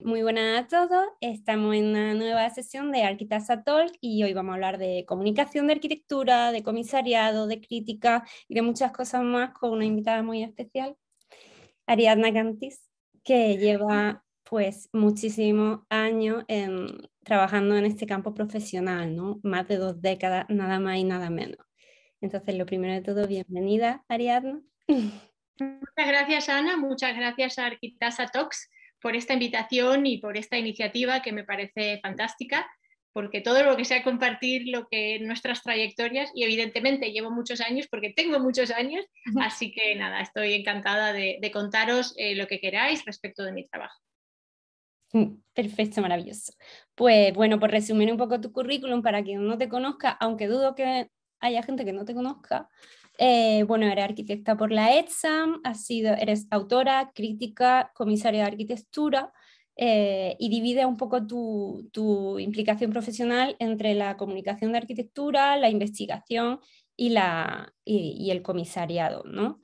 Muy buenas a todos, estamos en una nueva sesión de Arquitasa Talk y hoy vamos a hablar de comunicación de arquitectura, de comisariado, de crítica y de muchas cosas más con una invitada muy especial, Ariadna Cantis, que lleva pues muchísimos años trabajando en este campo profesional, ¿no? Más de 2 décadas, nada más y nada menos. Entonces, lo primero de todo, bienvenida, Ariadna. Muchas gracias, Ana, muchas gracias a Arquitasa Talks por esta invitación y por esta iniciativa que me parece fantástica, porque todo lo que sea compartir lo que nuestras trayectorias, y evidentemente llevo muchos años porque tengo muchos años, así que nada, estoy encantada de contaros lo que queráis respecto de mi trabajo. Perfecto, maravilloso. Pues bueno, por resumir un poco tu currículum para quien no te conozca, aunque dudo que haya gente que no te conozca, bueno, eres arquitecta por la ETSAM, eres autora, crítica, comisaria de arquitectura y divide un poco tu implicación profesional entre la comunicación de arquitectura, la investigación y el comisariado, ¿no?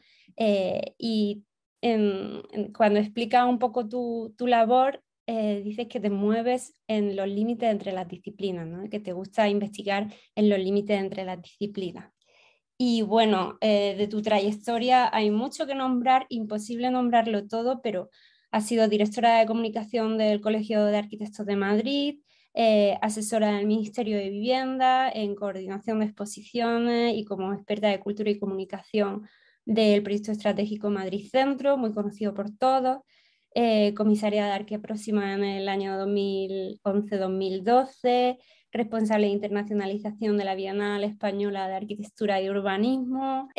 Cuando explica un poco tu labor, dices que te mueves en los límites entre las disciplinas, ¿no? Que te gusta investigar en los límites entre las disciplinas. Y bueno, de tu trayectoria hay mucho que nombrar, imposible nombrarlo todo, pero has sido directora de comunicación del Colegio de Arquitectos de Madrid, asesora del Ministerio de Vivienda, en coordinación de exposiciones y como experta de cultura y comunicación del proyecto estratégico Madrid Centro, muy conocido por todos. Comisaria de Arquea Próxima en el año 2011-2012, responsable de internacionalización de la Bienal Española de Arquitectura y Urbanismo,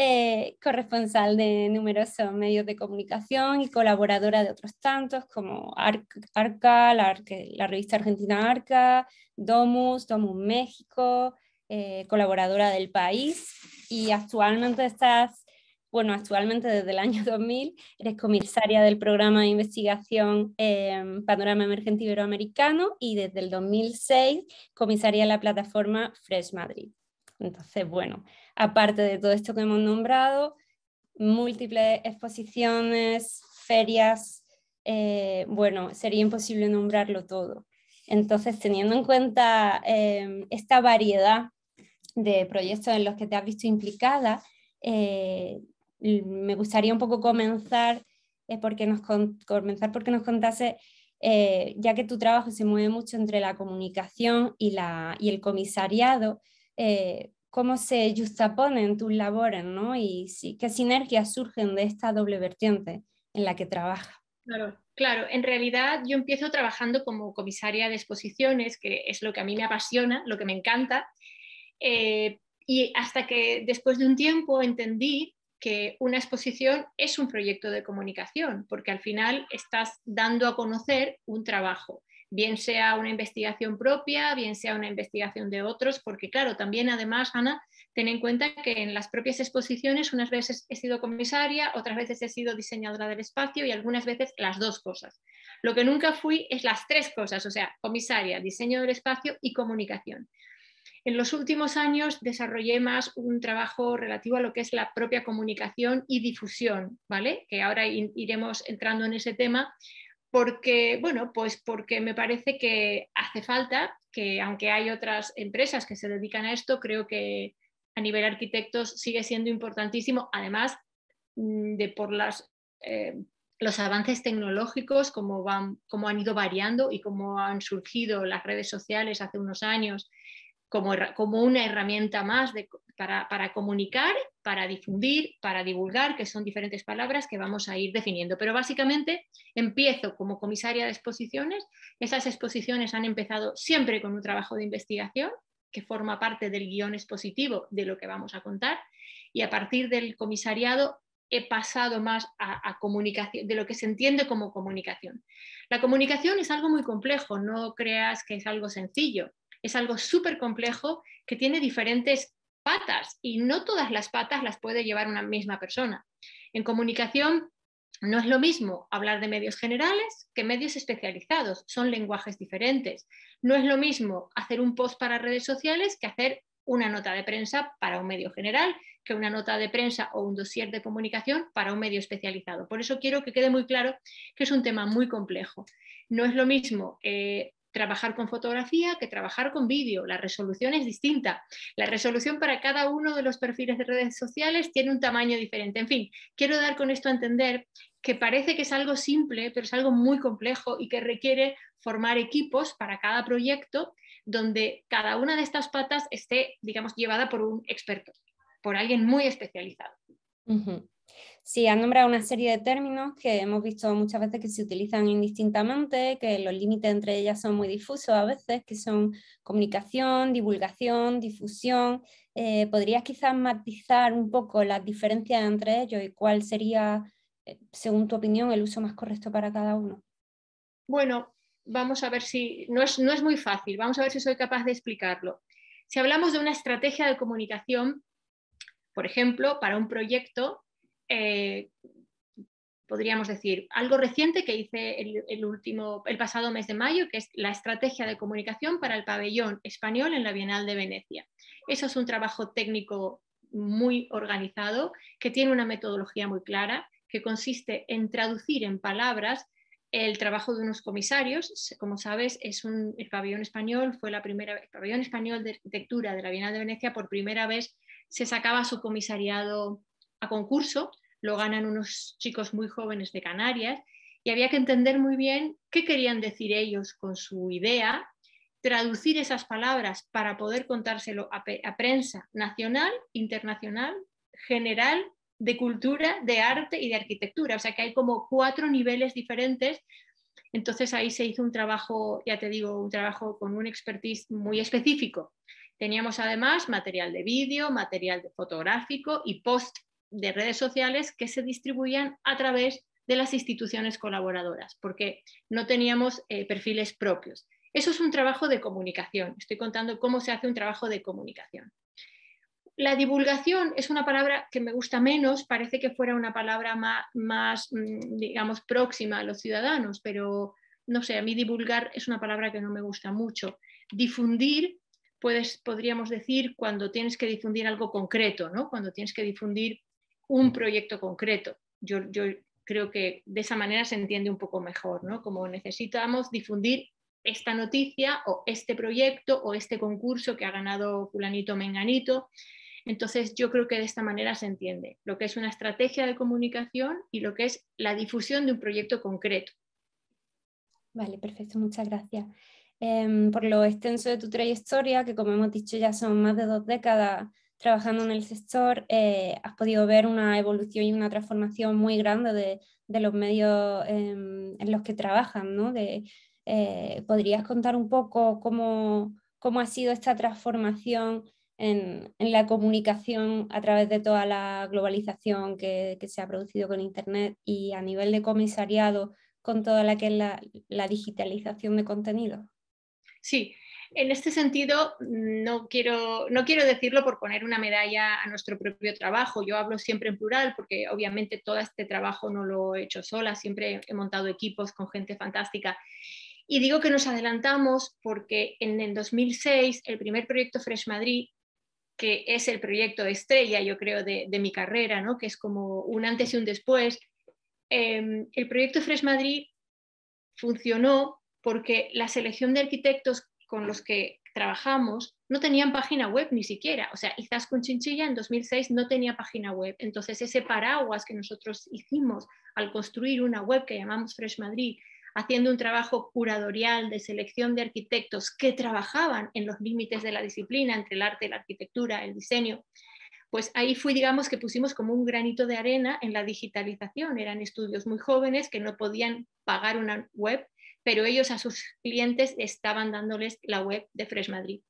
corresponsal de numerosos medios de comunicación y colaboradora de otros tantos como Arca, la revista argentina Arca, Domus México, colaboradora del País, y actualmente actualmente desde el año 2000 eres comisaria del programa de investigación Panorama Emergente Iberoamericano y desde el 2006 comisaria de la plataforma Fresh Madrid. Entonces, bueno, aparte de todo esto que hemos nombrado, múltiples exposiciones, ferias, bueno, sería imposible nombrarlo todo. Entonces, teniendo en cuenta esta variedad de proyectos en los que te has visto implicada, me gustaría un poco comenzar porque nos contase, ya que tu trabajo se mueve mucho entre la comunicación y el comisariado, cómo se justaponen tus labores, ¿no? Y qué sinergias surgen de esta doble vertiente en la que trabajas. Claro, en realidad yo empiezo trabajando como comisaria de exposiciones, que es lo que a mí me apasiona, lo que me encanta, y hasta que después de un tiempo entendí que una exposición es un proyecto de comunicación, porque al final estás dando a conocer un trabajo, bien sea una investigación propia, bien sea una investigación de otros, porque claro, también además, Ana, ten en cuenta que en las propias exposiciones unas veces he sido comisaria, otras veces he sido diseñadora del espacio y algunas veces las dos cosas. Lo que nunca fui es las tres cosas, o sea, comisaria, diseño del espacio y comunicación. En los últimos años desarrollé más un trabajo relativo a lo que es la propia comunicación y difusión, ¿vale? Que ahora iremos entrando en ese tema porque, bueno, pues porque me parece que hace falta que, aunque hay otras empresas que se dedican a esto, creo que a nivel arquitectos sigue siendo importantísimo, además de por los avances tecnológicos, cómo han ido variando y cómo han surgido las redes sociales hace unos años como una herramienta más para comunicar, para difundir, para divulgar, que son diferentes palabras que vamos a ir definiendo. Pero básicamente empiezo como comisaria de exposiciones. Esas exposiciones han empezado siempre con un trabajo de investigación que forma parte del guión expositivo de lo que vamos a contar, y a partir del comisariado he pasado más a comunicación, de lo que se entiende como comunicación. La comunicación es algo muy complejo, no creas que es algo sencillo. Es algo súper complejo que tiene diferentes patas y no todas las patas las puede llevar una misma persona. En comunicación no es lo mismo hablar de medios generales que medios especializados, son lenguajes diferentes. No es lo mismo hacer un post para redes sociales que hacer una nota de prensa para un medio general, que una nota de prensa o un dossier de comunicación para un medio especializado. Por eso quiero que quede muy claro que es un tema muy complejo. No es lo mismo trabajar con fotografía que trabajar con vídeo. La resolución es distinta. La resolución para cada uno de los perfiles de redes sociales tiene un tamaño diferente. En fin, quiero dar con esto a entender que parece que es algo simple, pero es algo muy complejo y que requiere formar equipos para cada proyecto donde cada una de estas patas esté, digamos, llevada por un experto, por alguien muy especializado. Uh-huh. Sí, has nombrado una serie de términos que hemos visto muchas veces que se utilizan indistintamente, que los límites entre ellas son muy difusos a veces, que son comunicación, divulgación, difusión. ¿Podrías quizás matizar un poco las diferencias entre ellos y cuál sería, según tu opinión, el uso más correcto para cada uno? Bueno, vamos a ver si... No es muy fácil, vamos a ver si soy capaz de explicarlo. Si hablamos de una estrategia de comunicación, por ejemplo, para un proyecto, podríamos decir, algo reciente que hice el pasado mes de mayo, que es la estrategia de comunicación para el pabellón español en la Bienal de Venecia. Eso es un trabajo técnico muy organizado, que tiene una metodología muy clara, que consiste en traducir en palabras el trabajo de unos comisarios. Como sabes, el pabellón español fue el pabellón español de arquitectura de la Bienal de Venecia. Por primera vez se sacaba su comisariado a concurso. Lo ganan unos chicos muy jóvenes de Canarias y había que entender muy bien qué querían decir ellos con su idea, traducir esas palabras para poder contárselo a prensa nacional, internacional, general, de cultura, de arte y de arquitectura. O sea que hay como 4 niveles diferentes. Entonces ahí se hizo un trabajo, ya te digo, un trabajo con un expertise muy específico. Teníamos además material de vídeo, material de fotográfico y post de redes sociales que se distribuían a través de las instituciones colaboradoras, porque no teníamos perfiles propios. Eso es un trabajo de comunicación. Estoy contando cómo se hace un trabajo de comunicación. La divulgación es una palabra que me gusta menos, parece que fuera una palabra más, digamos, próxima a los ciudadanos, pero no sé, a mí divulgar es una palabra que no me gusta mucho. Difundir, podríamos decir, cuando tienes que difundir algo concreto, ¿no? Cuando tienes que difundir un proyecto concreto. Yo creo que de esa manera se entiende un poco mejor, ¿no? Como necesitamos difundir esta noticia o este proyecto o este concurso que ha ganado fulanito menganito. Entonces yo creo que de esta manera se entiende lo que es una estrategia de comunicación y lo que es la difusión de un proyecto concreto. Vale, perfecto, muchas gracias. Por lo extenso de tu trayectoria, que como hemos dicho ya son más de 2 décadas trabajando en el sector, has podido ver una evolución y una transformación muy grande de los medios en los que trabajan, ¿no? ¿Podrías contar un poco cómo ha sido esta transformación en la comunicación a través de toda la globalización que se ha producido con Internet y a nivel de comisariado con toda la que es la digitalización de contenido? Sí, en este sentido no quiero decirlo por poner una medalla a nuestro propio trabajo. Yo hablo siempre en plural porque obviamente todo este trabajo no lo he hecho sola, siempre he montado equipos con gente fantástica. Y digo que nos adelantamos porque en el 2006 el primer proyecto Fresh Madrid, que es el proyecto estrella, yo creo, de mi carrera, ¿no? Que es como un antes y un después, el proyecto Fresh Madrid funcionó porque la selección de arquitectos con los que trabajamos no tenían página web ni siquiera. O sea, Izaskun Chinchilla en 2006 no tenía página web. Entonces, ese paraguas que nosotros hicimos al construir una web que llamamos Fresh Madrid, haciendo un trabajo curadorial de selección de arquitectos que trabajaban en los límites de la disciplina entre el arte, la arquitectura, el diseño, pues ahí fue, digamos, que pusimos como un granito de arena en la digitalización. Eran estudios muy jóvenes que no podían pagar una web, pero ellos a sus clientes estaban dándoles la web de Fresh Madrid.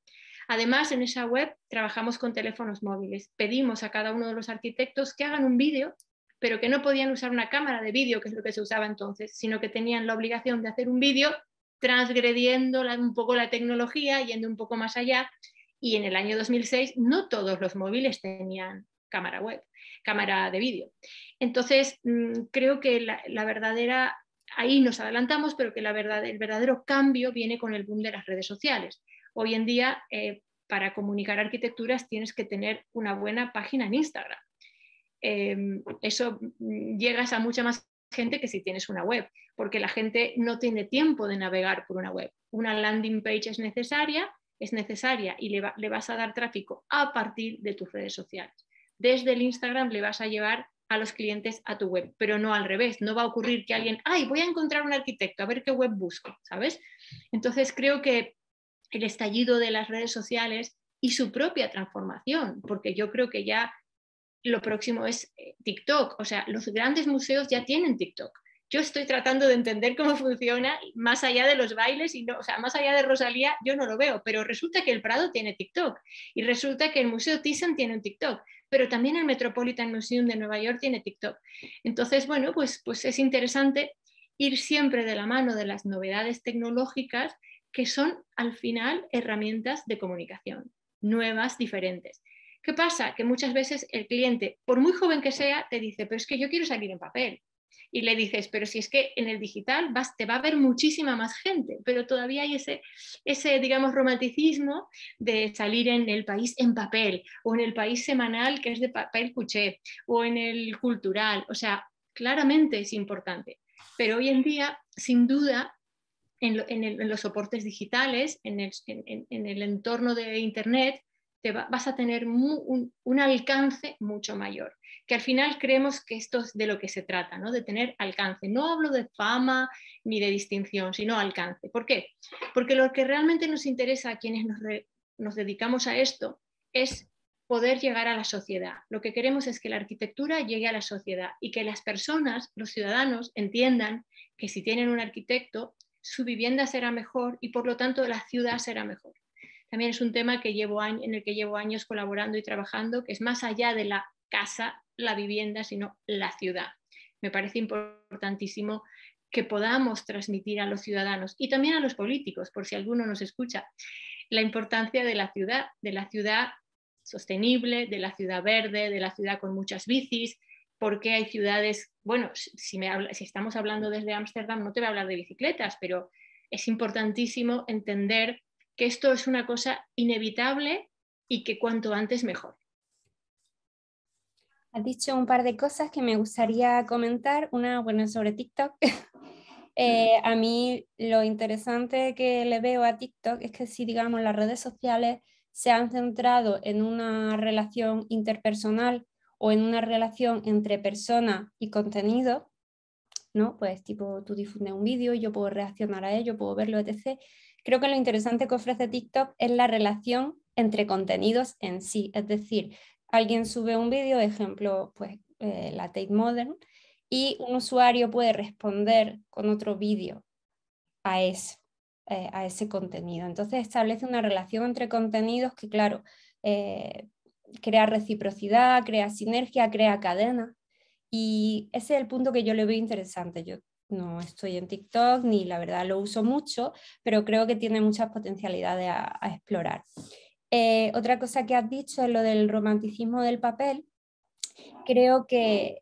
Además, en esa web trabajamos con teléfonos móviles. Pedimos a cada uno de los arquitectos que hagan un vídeo, pero que no podían usar una cámara de vídeo, que es lo que se usaba entonces, sino que tenían la obligación de hacer un vídeo transgrediendo un poco la tecnología, yendo un poco más allá. Y en el año 2006 no todos los móviles tenían cámara web, cámara de vídeo. Entonces, creo que la verdadera, ahí nos adelantamos, pero que el verdadero cambio viene con el boom de las redes sociales. Hoy en día, para comunicar arquitecturas tienes que tener una buena página en Instagram. Eso llegas a mucha más gente que si tienes una web, porque la gente no tiene tiempo de navegar por una web. Una landing page es necesaria y le vas a dar tráfico a partir de tus redes sociales. Desde el Instagram le vas a llevar a los clientes a tu web, pero no al revés. No va a ocurrir que alguien, voy a encontrar un arquitecto, a ver qué web busco, ¿sabes? Entonces creo que el estallido de las redes sociales y su propia transformación, porque yo creo que ya lo próximo es TikTok, o sea, los grandes museos ya tienen TikTok. Yo estoy tratando de entender cómo funciona más allá de los bailes, y no, o sea, más allá de Rosalía, yo no lo veo, pero resulta que el Prado tiene TikTok y resulta que el Museo Thyssen tiene un TikTok, pero también el Metropolitan Museum de Nueva York tiene TikTok. Entonces, bueno, pues es interesante ir siempre de la mano de las novedades tecnológicas que son al final herramientas de comunicación, nuevas, diferentes. ¿Qué pasa? Que muchas veces el cliente, por muy joven que sea, te dice, pero es que yo quiero salir en papel. Y le dices, pero si es que en el digital te va a ver muchísima más gente, pero todavía hay ese, digamos, romanticismo de salir en El País en papel, o en El País semanal, que es de papel cuché, o en el cultural. O sea, claramente es importante. Pero hoy en día, sin duda, en los soportes digitales, en el entorno de Internet, vas a tener un alcance mucho mayor. Que al final creemos que esto es de lo que se trata, ¿no? De tener alcance. No hablo de fama ni de distinción, sino alcance. ¿Por qué? Porque lo que realmente nos interesa a quienes nos dedicamos a esto es poder llegar a la sociedad. Lo que queremos es que la arquitectura llegue a la sociedad y que las personas, los ciudadanos, entiendan que si tienen un arquitecto, su vivienda será mejor y por lo tanto la ciudad será mejor. También es un tema en el que llevo años colaborando y trabajando, que es más allá de la casa, la vivienda, sino la ciudad. Me parece importantísimo que podamos transmitir a los ciudadanos y también a los políticos, por si alguno nos escucha, la importancia de la ciudad sostenible, de la ciudad verde, de la ciudad con muchas bicis, porque hay ciudades, bueno, si estamos hablando desde Ámsterdam, no te voy a hablar de bicicletas, pero es importantísimo entender que esto es una cosa inevitable y que cuanto antes mejor. Has dicho un par de cosas que me gustaría comentar. Una, bueno, sobre TikTok. A mí lo interesante que le veo a TikTok es que si, digamos, las redes sociales se han centrado en una relación interpersonal o en una relación entre persona y contenido, ¿no? Pues tipo, tú difundes un vídeo y yo puedo reaccionar a ello, puedo verlo, etc. Creo que lo interesante que ofrece TikTok es la relación entre contenidos en sí. Es decir, alguien sube un vídeo, ejemplo, pues la Tate Modern, y un usuario puede responder con otro vídeo a ese contenido. Entonces establece una relación entre contenidos que, claro, crea reciprocidad, crea sinergia, crea cadena. Y ese es el punto que yo le veo interesante. Yo no estoy en TikTok ni la verdad lo uso mucho, pero creo que tiene muchas potencialidades a explorar. Otra cosa que has dicho es lo del romanticismo del papel. Creo que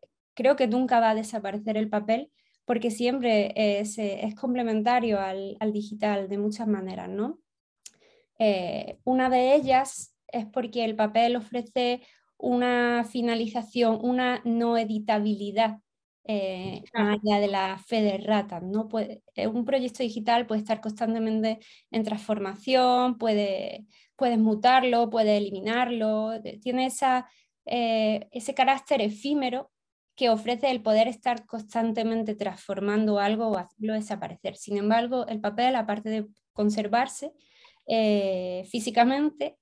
nunca va a desaparecer el papel porque siempre es complementario al digital de muchas maneras, ¿no? Una de ellas es porque el papel ofrece una finalización, una no editabilidad, más allá de la fe de ratas, ¿no? Un proyecto digital puede estar constantemente en transformación, puedes mutarlo, puedes eliminarlo, tiene ese carácter efímero que ofrece el poder estar constantemente transformando algo o hacerlo desaparecer. Sin embargo, el papel, aparte de conservarse físicamente,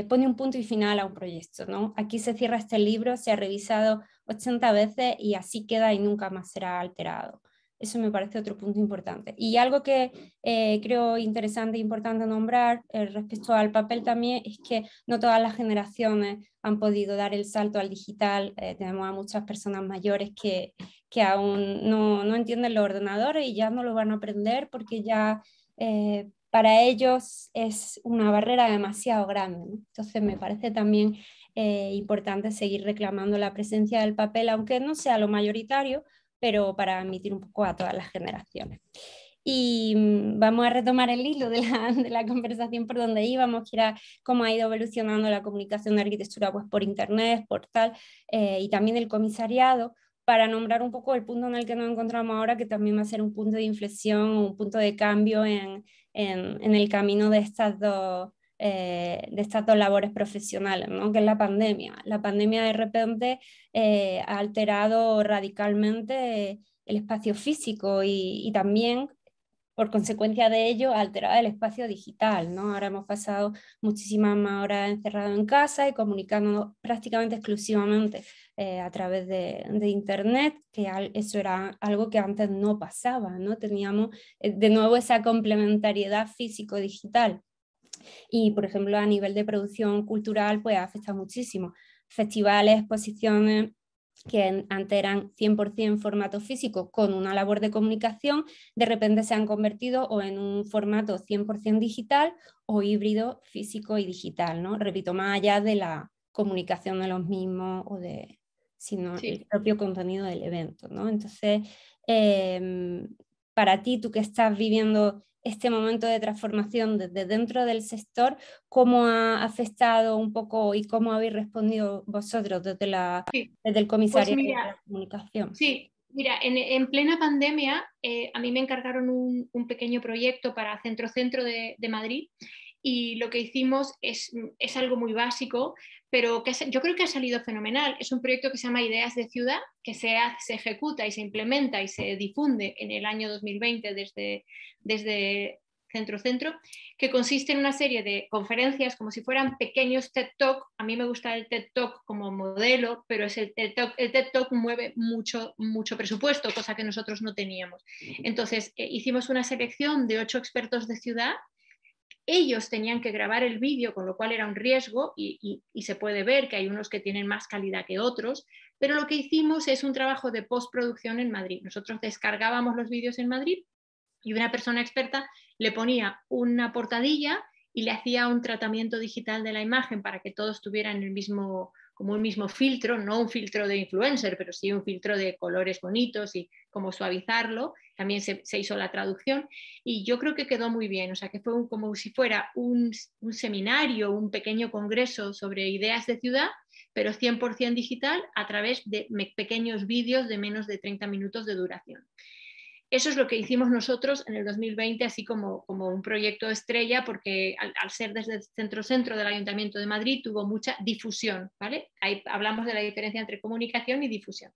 pone un punto y final a un proyecto, ¿no? Aquí se cierra este libro, se ha revisado 80 veces y así queda y nunca más será alterado. Eso me parece otro punto importante. Y algo que creo interesante e importante nombrar respecto al papel también es que no todas las generaciones han podido dar el salto al digital. Tenemos a muchas personas mayores que aún no entienden los ordenadores y ya no lo van a aprender porque ya para ellos es una barrera demasiado grande, ¿no? Entonces me parece también importante seguir reclamando la presencia del papel, aunque no sea lo mayoritario, pero para admitir un poco a todas las generaciones. Y vamos a retomar el hilo de la conversación por donde íbamos, que era cómo ha ido evolucionando la comunicación de arquitectura pues, por internet, portal y también el comisariado. para nombrar un poco el punto en el que nos encontramos ahora, que también va a ser un punto de inflexión, un punto de cambio en el camino de estas dos labores profesionales, ¿no? Que es la pandemia. La pandemia de repente ha alterado radicalmente el espacio físico y también por consecuencia de ello ha alterado el espacio digital, ¿no? Ahora hemos pasado muchísimas más horas encerrados en casa y comunicándonos prácticamente exclusivamente a través de Internet, que eso era algo que antes no pasaba, ¿no? Teníamos de nuevo esa complementariedad físico-digital. Y, por ejemplo, a nivel de producción cultural, pues afecta muchísimo. Festivales, exposiciones que antes eran 100% formato físico con una labor de comunicación, de repente se han convertido o en un formato 100% digital o híbrido físico y digital, ¿no? Repito, más allá de la comunicación de los mismos sino Sí. el propio contenido del evento, ¿no? Entonces, para ti, tú que estás viviendo este momento de transformación desde dentro del sector, ¿cómo ha afectado un poco y cómo habéis respondido vosotros desde el Pues comisariado de mira, la comunicación? sí, mira, en plena pandemia a mí me encargaron un pequeño proyecto para Centro de Madrid y lo que hicimos es algo muy básico, pero yo creo que ha salido fenomenal. Es un proyecto que se llama Ideas de Ciudad, que se ejecuta y se implementa y se difunde en el año 2020 desde Centro, que consiste en una serie de conferencias como si fueran pequeños TED Talk. A mí me gusta el TED Talk como modelo, pero el TED Talk mueve mucho presupuesto, cosa que nosotros no teníamos. Entonces, hicimos una selección de 8 expertos de ciudad. Ellos tenían que grabar el vídeo, con lo cual era un riesgo y se puede ver que hay unos que tienen más calidad que otros, pero lo que hicimos es un trabajo de postproducción en Madrid. Nosotros descargábamos los vídeos en Madrid y una persona experta le ponía una portadilla y le hacía un tratamiento digital de la imagen para que todos tuvieran como un mismo filtro, no un filtro de influencer, pero sí un filtro de colores bonitos y cómo suavizarlo. También se hizo la traducción y yo creo que quedó muy bien, o sea que fue como si fuera un seminario, un pequeño congreso sobre ideas de ciudad, pero 100% digital a través de pequeños vídeos de menos de 30 minutos de duración. Eso es lo que hicimos nosotros en el 2020, así como un proyecto estrella, porque al ser desde el centro del Ayuntamiento de Madrid tuvo mucha difusión, ¿vale? Ahí hablamos de la diferencia entre comunicación y difusión.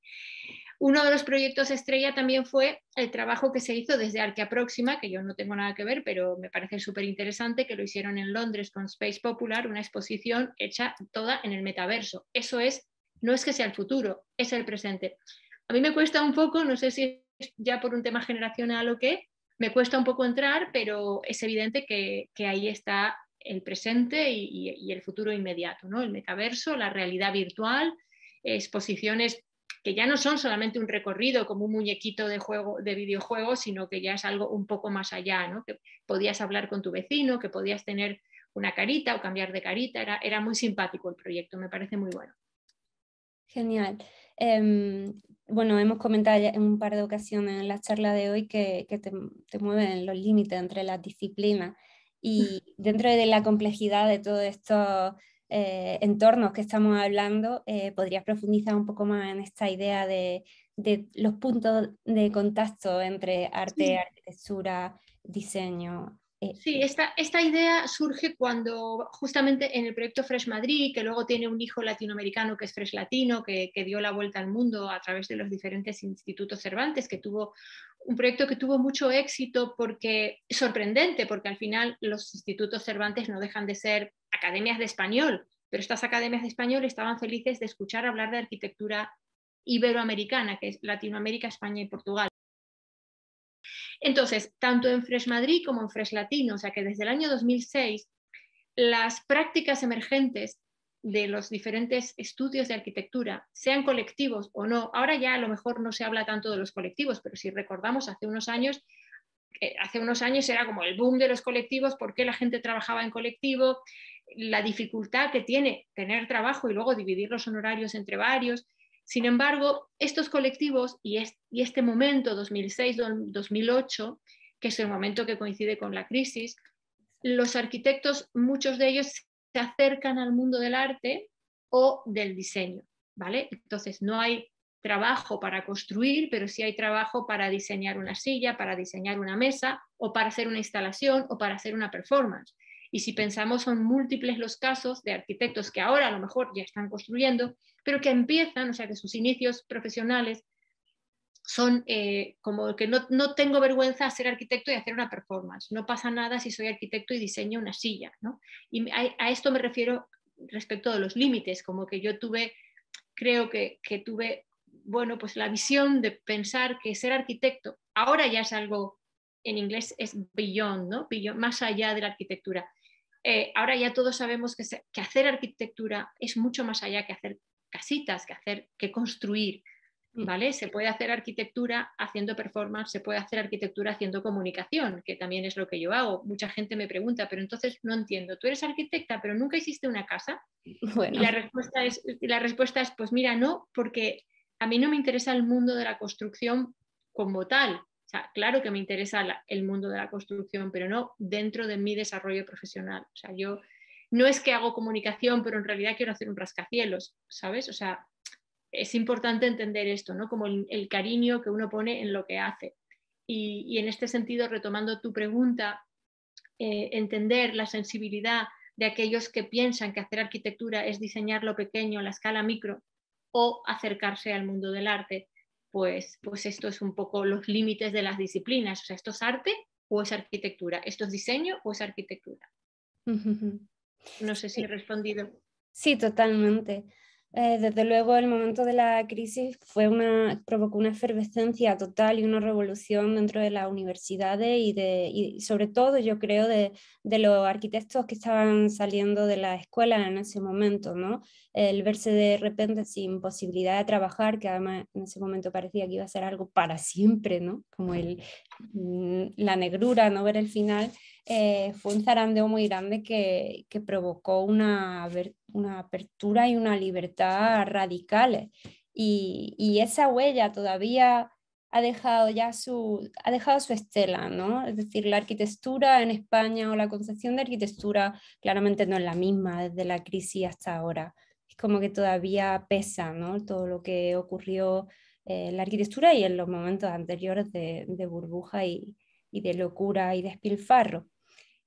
Uno de los proyectos estrella también fue el trabajo que se hizo desde Arquea Próxima, que yo no tengo nada que ver, pero me parece súper interesante, que lo hicieron en Londres con Space Popular, una exposición hecha toda en el metaverso. Eso no es que sea el futuro, es el presente. A mí me cuesta un poco, no sé si es ya por un tema generacional o qué, me cuesta un poco entrar, pero es evidente que ahí está el presente y el futuro inmediato, ¿no? El metaverso, la realidad virtual, exposiciones que ya no son solamente un recorrido como un muñequito de videojuego, sino que ya es algo un poco más allá, ¿no? Que podías hablar con tu vecino, que podías tener una carita o cambiar de carita, era muy simpático el proyecto, me parece muy bueno. Genial. Bueno, hemos comentado ya en un par de ocasiones en la charla de hoy que te mueven los límites entre las disciplinas y dentro de la complejidad de todos estos entornos que estamos hablando, ¿podrías profundizar un poco más en esta idea de los puntos de contacto entre arte, Sí. arquitectura, diseño? Sí, esta idea surge cuando justamente en el proyecto Fresh Madrid, que luego tiene un hijo latinoamericano que es Fresh Latino, que dio la vuelta al mundo a través de los diferentes institutos Cervantes, que tuvo un proyecto que tuvo mucho éxito sorprendente, porque al final los institutos Cervantes no dejan de ser academias de español, pero estas academias de español estaban felices de escuchar hablar de arquitectura iberoamericana, que es Latinoamérica, España y Portugal. Entonces, tanto en Fresh Madrid como en Fresh Latino, o sea que desde el año 2006, las prácticas emergentes de los diferentes estudios de arquitectura, sean colectivos o no, ahora ya a lo mejor no se habla tanto de los colectivos, pero si recordamos hace unos años era como el boom de los colectivos, por qué la gente trabajaba en colectivo, la dificultad que tiene tener trabajo y luego dividir los honorarios entre varios. Sin embargo, estos colectivos y este momento 2006-2008, que es el momento que coincide con la crisis, los arquitectos, muchos de ellos se acercan al mundo del arte o del diseño, ¿vale? Entonces no hay trabajo para construir, pero sí hay trabajo para diseñar una silla, para diseñar una mesa, o para hacer una instalación, o para hacer una performance. Y si pensamos, son múltiples los casos de arquitectos que ahora a lo mejor ya están construyendo, pero que empiezan, o sea, que sus inicios profesionales son como que no tengo vergüenza de ser arquitecto y hacer una performance. No pasa nada si soy arquitecto y diseño una silla, ¿no? Y a esto me refiero respecto de los límites, como que yo creo que tuve, bueno, pues la visión de pensar que ser arquitecto ahora ya es algo, en inglés es beyond, ¿no? Beyond, más allá de la arquitectura. Ahora ya todos sabemos que hacer arquitectura es mucho más allá que hacer casitas, que construir, ¿vale? Se puede hacer arquitectura haciendo performance, se puede hacer arquitectura haciendo comunicación, que también es lo que yo hago. Mucha gente me pregunta, pero entonces no entiendo, tú eres arquitecta, pero nunca hiciste una casa. Bueno. Y la respuesta es, pues mira, no, porque a mí no me interesa el mundo de la construcción como tal. O sea, claro que me interesa el mundo de la construcción, pero no dentro de mi desarrollo profesional. O sea, yo no es que hago comunicación, pero en realidad quiero hacer un rascacielos, ¿sabes? O sea, es importante entender esto, ¿no? Como el cariño que uno pone en lo que hace. Y en este sentido, retomando tu pregunta, entender la sensibilidad de aquellos que piensan que hacer arquitectura es diseñar lo pequeño a la escala micro o acercarse al mundo del arte, pues esto es un poco los límites de las disciplinas. O sea, ¿esto es arte o es arquitectura? ¿Esto es diseño o es arquitectura? No sé si he respondido. Sí, totalmente. Desde luego el momento de la crisis provocó una efervescencia total y una revolución dentro de las universidades y sobre todo yo creo de los arquitectos que estaban saliendo de la escuela en ese momento, ¿no? El verse de repente sin posibilidad de trabajar, que además en ese momento parecía que iba a ser algo para siempre, ¿no? Como la negrura, no ver el final. Fue un zarandeo muy grande que provocó una apertura y una libertad radicales. Y esa huella todavía ha dejado su estela, ¿no? Es decir, la arquitectura en España o la concepción de arquitectura claramente no es la misma desde la crisis hasta ahora. Es como que todavía pesa, ¿no? Todo lo que ocurrió en la arquitectura y en los momentos anteriores de burbuja y de locura y despilfarro.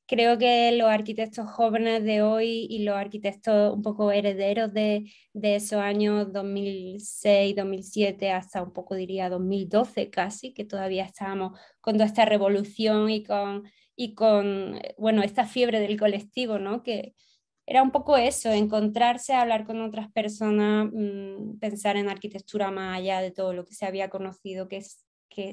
Creo que los arquitectos jóvenes de hoy y los arquitectos un poco herederos de esos años 2006, 2007 hasta un poco diría 2012 casi, que todavía estábamos con toda esta revolución y con bueno, esta fiebre del colectivo, ¿no? Que era un poco eso, encontrarse, hablar con otras personas, pensar en arquitectura más allá de todo lo que se había conocido, que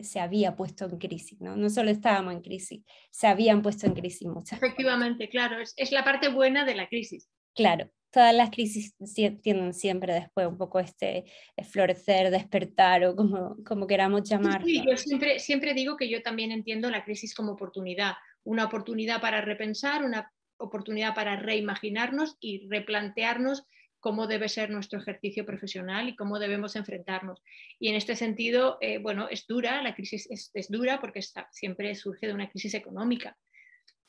se había puesto en crisis, ¿no? No solo estábamos en crisis, se habían puesto en crisis muchas cosas. Efectivamente, claro, es la parte buena de la crisis. Claro, todas las crisis tienen siempre después un poco este florecer, despertar o como queramos llamarlo. Sí, yo siempre digo que yo también entiendo la crisis como oportunidad, una oportunidad para repensar, una oportunidad para reimaginarnos y replantearnos cómo debe ser nuestro ejercicio profesional y cómo debemos enfrentarnos. Y en este sentido, bueno, es dura, la crisis es dura porque siempre surge de una crisis económica.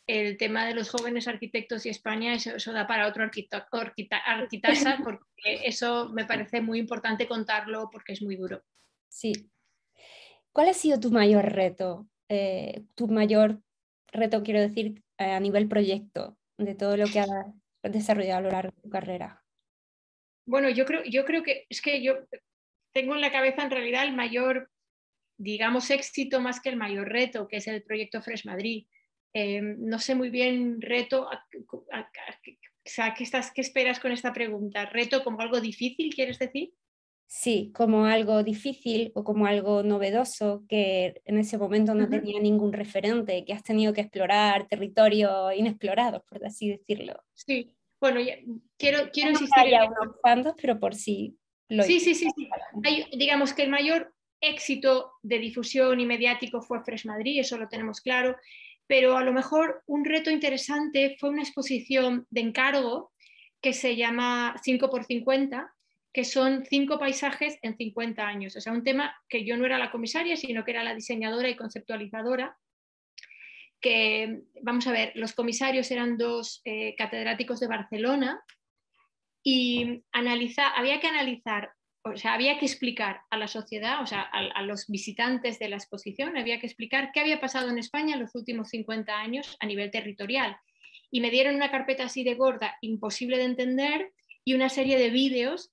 El tema de los jóvenes arquitectos y España, eso da para otro arquitasa, porque eso me parece muy importante contarlo porque es muy duro. Sí. ¿Cuál ha sido tu mayor reto? Tu mayor reto, quiero decir, a nivel proyecto, de todo lo que has desarrollado a lo largo de tu carrera. Bueno, yo creo que es que yo tengo en la cabeza en realidad el mayor, digamos, éxito más que el mayor reto, que es el proyecto Fresh Madrid. No sé muy bien reto, o sea, ¿qué esperas con esta pregunta? ¿Reto como algo difícil, quieres decir? Sí, como algo difícil o como algo novedoso que en ese momento no tenía ningún referente, que has tenido que explorar territorios inexplorados, por así decirlo. Sí, bueno, quiero No insistir en haya esto. unos cuantos, pero por si lo Sí. Digamos que el mayor éxito de difusión y mediático fue Fresh Madrid, eso lo tenemos claro, pero a lo mejor un reto interesante fue una exposición de encargo que se llama 5x50, que son 5 paisajes en 50 años. O sea, un tema que yo no era la comisaria, sino que era la diseñadora y conceptualizadora, que, vamos a ver, los comisarios eran dos catedráticos de Barcelona y había que analizar o sea, había que explicar a la sociedad, o sea, a los visitantes de la exposición, había que explicar qué había pasado en España en los últimos 50 años a nivel territorial. Y me dieron una carpeta así de gorda, imposible de entender, y una serie de vídeos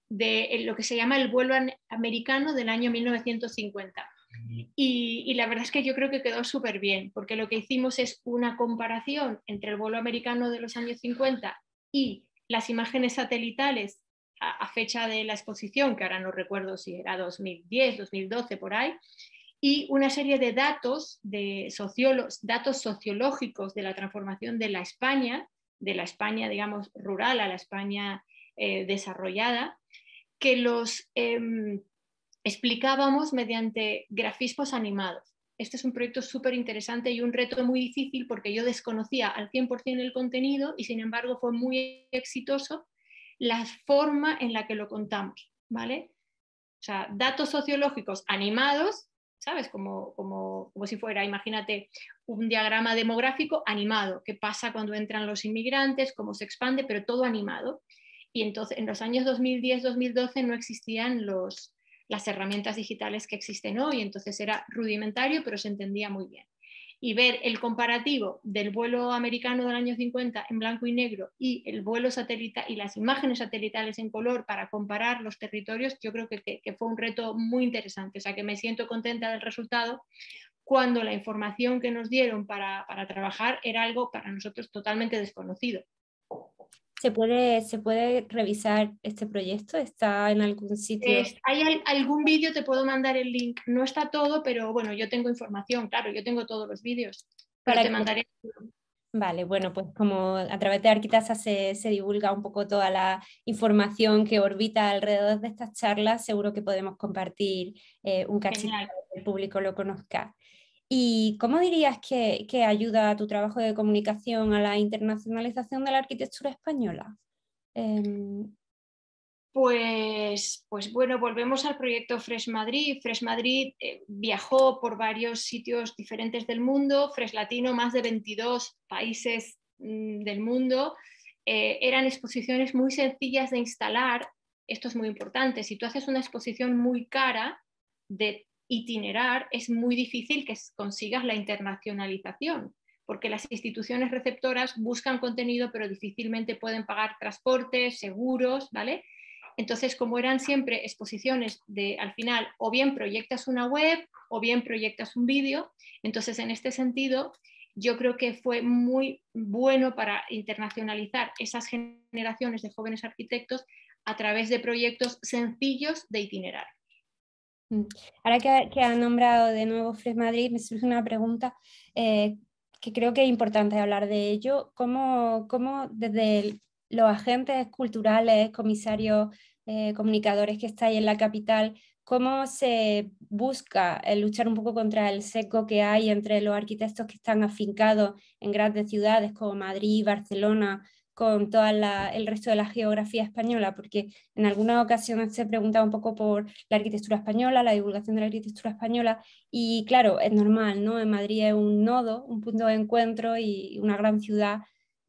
de lo que se llama el vuelo americano del año 1950. Y la verdad es que yo creo que quedó súper bien, porque lo que hicimos es una comparación entre el vuelo americano de los años 50 y las imágenes satelitales a fecha de la exposición, que ahora no recuerdo si era 2010, 2012, por ahí, y una serie de datos, datos sociológicos de la transformación de la España, digamos, rural a la España desarrollada, que los explicábamos mediante grafismos animados. Este es un proyecto súper interesante y un reto muy difícil porque yo desconocía al 100% el contenido y sin embargo fue muy exitoso la forma en la que lo contamos, ¿vale? O sea, datos sociológicos animados, ¿sabes? Como si fuera, imagínate, un diagrama demográfico animado, qué pasa cuando entran los inmigrantes, cómo se expande, pero todo animado. Y entonces, en los años 2010-2012 no existían las herramientas digitales que existen hoy, entonces era rudimentario, pero se entendía muy bien. Y ver el comparativo del vuelo americano del año 50 en blanco y negro y el vuelo satelital y las imágenes satelitales en color para comparar los territorios, yo creo que fue un reto muy interesante. O sea, que me siento contenta del resultado cuando la información que nos dieron para trabajar era algo para nosotros totalmente desconocido. ¿Se puede revisar este proyecto? ¿Está en algún sitio? ¿Hay algún vídeo? Te puedo mandar el link. No está todo, pero bueno, yo tengo información, claro, yo tengo todos los vídeos, pero te mandaré. Vale, bueno, pues como a través de Arquitasa se divulga un poco toda la información que orbita alrededor de estas charlas, seguro que podemos compartir un cachito para que el público lo conozca. ¿Y cómo dirías que ayuda a tu trabajo de comunicación a la internacionalización de la arquitectura española? Pues bueno, volvemos al proyecto Fresh Madrid. Fresh Madrid viajó por varios sitios diferentes del mundo, Fresh Latino, más de 22 países del mundo. Eran exposiciones muy sencillas de instalar. Esto es muy importante. Si tú haces una exposición muy cara de itinerar, es muy difícil que consigas la internacionalización, porque las instituciones receptoras buscan contenido, pero difícilmente pueden pagar transportes, seguros, ¿vale? Entonces, como eran siempre exposiciones de, al final, o bien proyectas una web o bien proyectas un vídeo, entonces en este sentido yo creo que fue muy bueno para internacionalizar esas generaciones de jóvenes arquitectos a través de proyectos sencillos de itinerar. Ahora que ha nombrado de nuevo Fresh Madrid, me surge una pregunta que creo que es importante hablar de ello. ¿Cómo desde los agentes culturales, comisarios, comunicadores que estáis en la capital, cómo se busca luchar un poco contra el sesgo que hay entre los arquitectos que están afincados en grandes ciudades como Madrid, Barcelona, con todo el resto de la geografía española? Porque en algunas ocasiones se pregunta un poco por la arquitectura española, la divulgación de la arquitectura española, y claro, es normal, ¿no? En Madrid es un nodo, un punto de encuentro y una gran ciudad,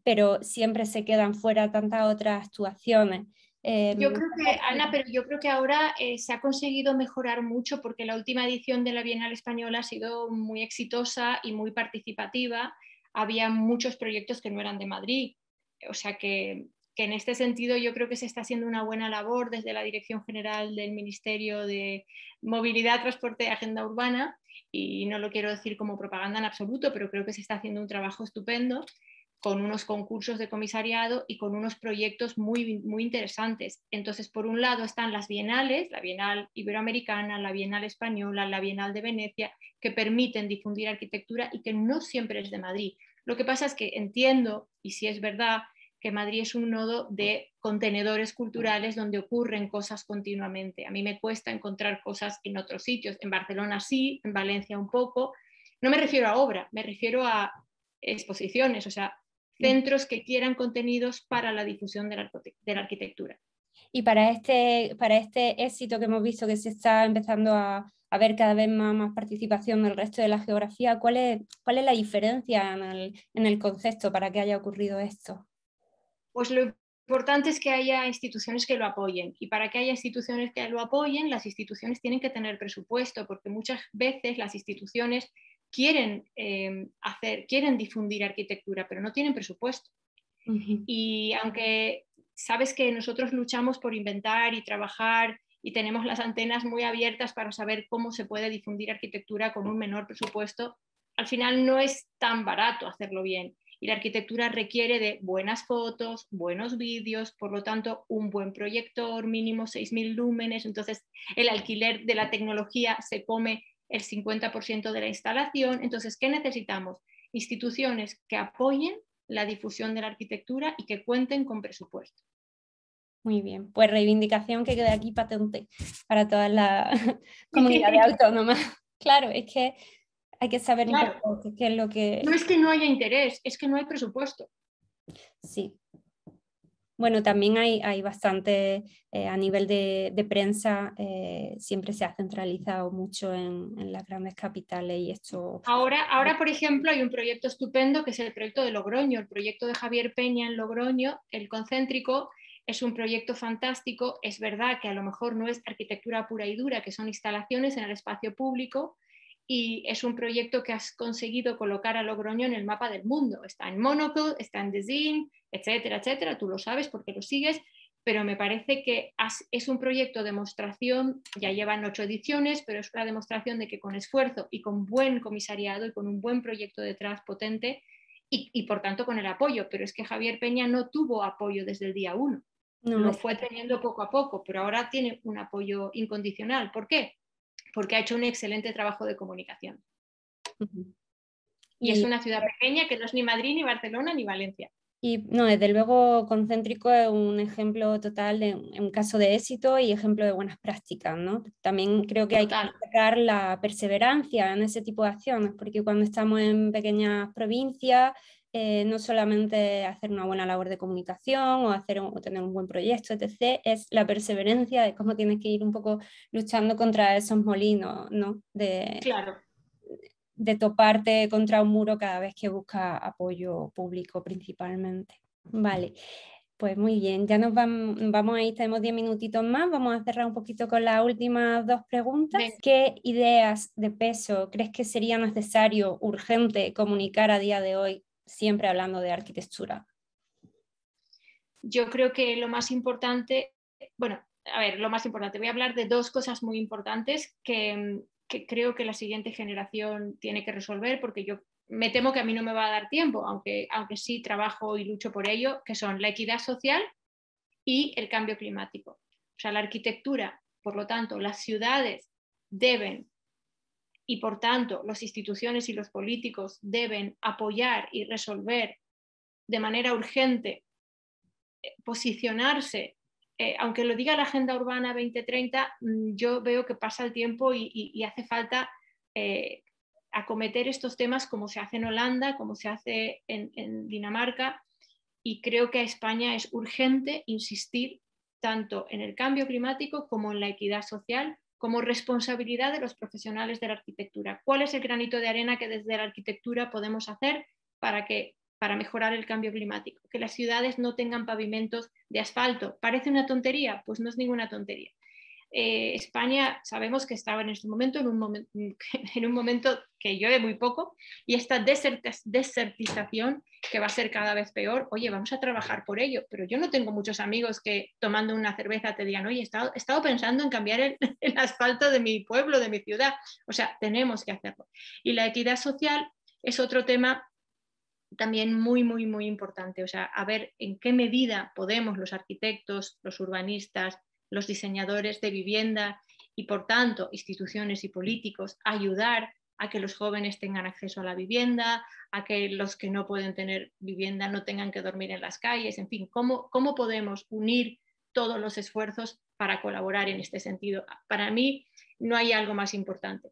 pero siempre se quedan fuera tantas otras actuaciones. Yo creo que, Ana, pero yo creo que ahora se ha conseguido mejorar mucho porque la última edición de la Bienal Española ha sido muy exitosa y muy participativa. Había muchos proyectos que no eran de Madrid. O sea que en este sentido yo creo que se está haciendo una buena labor desde la Dirección General del Ministerio de Movilidad, Transporte y Agenda Urbana, y no lo quiero decir como propaganda en absoluto, pero creo que se está haciendo un trabajo estupendo con unos concursos de comisariado y con unos proyectos muy, muy interesantes. Entonces, por un lado están las bienales, la Bienal Iberoamericana, la Bienal Española, la Bienal de Venecia, que permiten difundir arquitectura y que no siempre es de Madrid. Lo que pasa es que entiendo, y si es verdad, que Madrid es un nodo de contenedores culturales donde ocurren cosas continuamente. A mí me cuesta encontrar cosas en otros sitios. En Barcelona sí, en Valencia un poco. No me refiero a obra, me refiero a exposiciones, o sea, centros que quieran contenidos para la difusión de la arquitectura. Y para este éxito que hemos visto que se está empezando a ver cada vez más participación del resto de la geografía, ¿cuál es la diferencia en el concepto para que haya ocurrido esto? Pues lo importante es que haya instituciones que lo apoyen, y para que haya instituciones que lo apoyen, las instituciones tienen que tener presupuesto, porque muchas veces las instituciones quieren quieren difundir arquitectura, pero no tienen presupuesto. Y aunque sabes que nosotros luchamos por inventar y trabajar y tenemos las antenas muy abiertas para saber cómo se puede difundir arquitectura con un menor presupuesto, al final no es tan barato hacerlo bien. Y la arquitectura requiere de buenas fotos, buenos vídeos, por lo tanto, un buen proyector, mínimo 6.000 lúmenes. Entonces, el alquiler de la tecnología se come el 50% de la instalación. Entonces, ¿qué necesitamos? Instituciones que apoyen la difusión de la arquitectura y que cuenten con presupuesto. Muy bien, pues reivindicación que quede aquí patente para todas las comunidades autónomas. Claro, es que hay que saber un poco qué es lo que... No es que no haya interés, es que no hay presupuesto. Sí. Bueno, también hay bastante, a nivel de prensa, siempre se ha centralizado mucho en las grandes capitales y esto... Ahora, por ejemplo, hay un proyecto estupendo que es el proyecto de Logroño, el proyecto de Javier Peña en Logroño, el concéntrico. Es un proyecto fantástico. Es verdad que a lo mejor no es arquitectura pura y dura, que son instalaciones en el espacio público, y es un proyecto que has conseguido colocar a Logroño en el mapa del mundo. Está en Monocle, está en Design, etcétera, etcétera. Tú lo sabes porque lo sigues, pero me parece que es un proyecto de demostración. Ya llevan 8 ediciones, pero es una demostración de que con esfuerzo y con buen comisariado y con un buen proyecto detrás potente, y por tanto con el apoyo, pero es que Javier Peña no tuvo apoyo desde el día 1. No, lo fue teniendo poco a poco, pero ahora tiene un apoyo incondicional. ¿Por qué? Porque ha hecho un excelente trabajo de comunicación. Y es una ciudad pequeña que no es ni Madrid, ni Barcelona, ni Valencia. Y no, desde luego Concéntrico es un ejemplo total de un caso de éxito y ejemplo de buenas prácticas, ¿no? También creo que hay que destacar la perseverancia en ese tipo de acciones, porque cuando estamos en pequeñas provincias, no solamente hacer una buena labor de comunicación o tener un buen proyecto, etc., es la perseverancia de cómo tienes que ir un poco luchando contra esos molinos, ¿no? Claro. De toparte contra un muro cada vez que buscas apoyo público principalmente. Vale, pues muy bien, ya nos vamos ahí, tenemos 10 minutitos más, vamos a cerrar un poquito con las últimas 2 preguntas. Venga. ¿Qué ideas de peso crees que sería necesario, urgente, comunicar a día de hoy, siempre hablando de arquitectura? Yo creo que lo más importante, bueno, a ver, lo más importante, voy a hablar de 2 cosas muy importantes que creo que la siguiente generación tiene que resolver, porque yo me temo que a mí no me va a dar tiempo, aunque sí trabajo y lucho por ello, que son la equidad social y el cambio climático. O sea, la arquitectura, por lo tanto, las ciudades deben, y por tanto, las instituciones y los políticos deben apoyar y resolver de manera urgente, posicionarse. Aunque lo diga la Agenda Urbana 2030, yo veo que pasa el tiempo y hace falta acometer estos temas como se hace en Holanda, como se hace en Dinamarca, y creo que a España es urgente insistir tanto en el cambio climático como en la equidad social, como responsabilidad de los profesionales de la arquitectura. ¿Cuál es el granito de arena que desde la arquitectura podemos hacer para mejorar el cambio climático? Que las ciudades no tengan pavimentos de asfalto. ¿Parece una tontería? Pues no es ninguna tontería. España sabemos que estaba en este momento en un momento que llueve muy poco, y esta desertización que va a ser cada vez peor. Oye, vamos a trabajar por ello, pero yo no tengo muchos amigos que tomando una cerveza te digan, oye, he estado pensando en cambiar el asfalto de mi pueblo, de mi ciudad. O sea, tenemos que hacerlo. Y la equidad social es otro tema también muy, muy, muy importante. O sea, a ver en qué medida podemos los arquitectos, los urbanistas, los diseñadores de vivienda y, por tanto, instituciones y políticos ayudar a que los jóvenes tengan acceso a la vivienda, a que los que no pueden tener vivienda no tengan que dormir en las calles. En fin, ¿cómo podemos unir todos los esfuerzos para colaborar en este sentido? Para mí no hay algo más importante.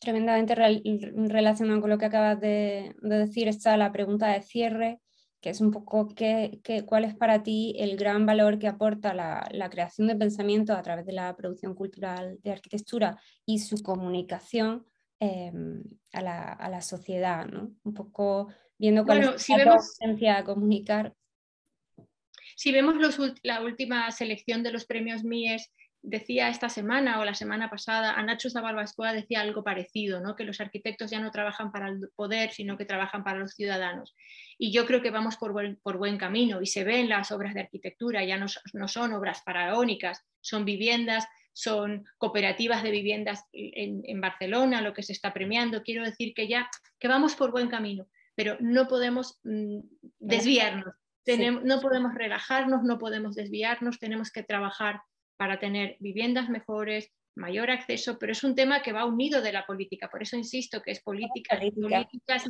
Tremendamente relacionado con lo que acabas de decir está la pregunta de cierre, que es un poco cuál es para ti el gran valor que aporta la creación de pensamiento a través de la producción cultural de arquitectura y su comunicación a la sociedad, ¿no? Un poco viendo cuál es Bueno, si la vemos, urgencia a comunicar. Si vemos la última selección de los premios Mies, decía esta semana o la semana pasada, a Nacho Zabalbascoa decía algo parecido, ¿no? Que los arquitectos ya no trabajan para el poder, sino que trabajan para los ciudadanos. Y yo creo que vamos por buen camino, y se ve en las obras de arquitectura, ya no son obras faraónicas, son viviendas, son cooperativas de viviendas en Barcelona, lo que se está premiando. Quiero decir que vamos por buen camino, pero no podemos desviarnos. No podemos relajarnos, no podemos desviarnos, tenemos que trabajar para tener viviendas mejores, mayor acceso, pero es un tema que va unido de la política. Por eso insisto que es políticas,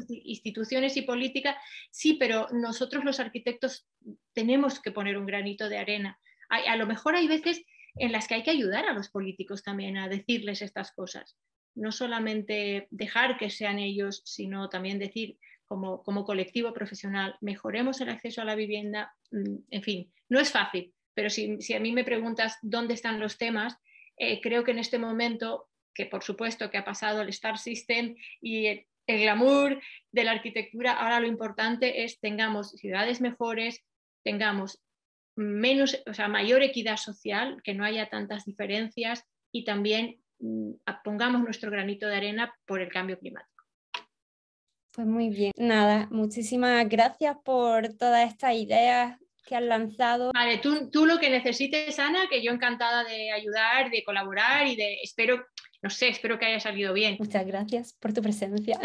instituciones y política, sí, pero nosotros los arquitectos tenemos que poner un granito de arena. A lo mejor hay veces en las que hay que ayudar a los políticos también a decirles estas cosas. No solamente dejar que sean ellos, sino también decir como colectivo profesional, mejoremos el acceso a la vivienda. En fin, no es fácil, pero si a mí me preguntas dónde están los temas, creo que en este momento, que por supuesto que ha pasado el Star System y el glamour de la arquitectura, ahora lo importante es tengamos ciudades mejores, tengamos mayor equidad social, que no haya tantas diferencias, y también pongamos nuestro granito de arena por el cambio climático. Pues muy bien. Nada, muchísimas gracias por todas estas ideas que has lanzado. Vale, tú lo que necesites, Ana, que yo encantada de ayudar, de colaborar y espero que haya salido bien. Muchas gracias por tu presencia.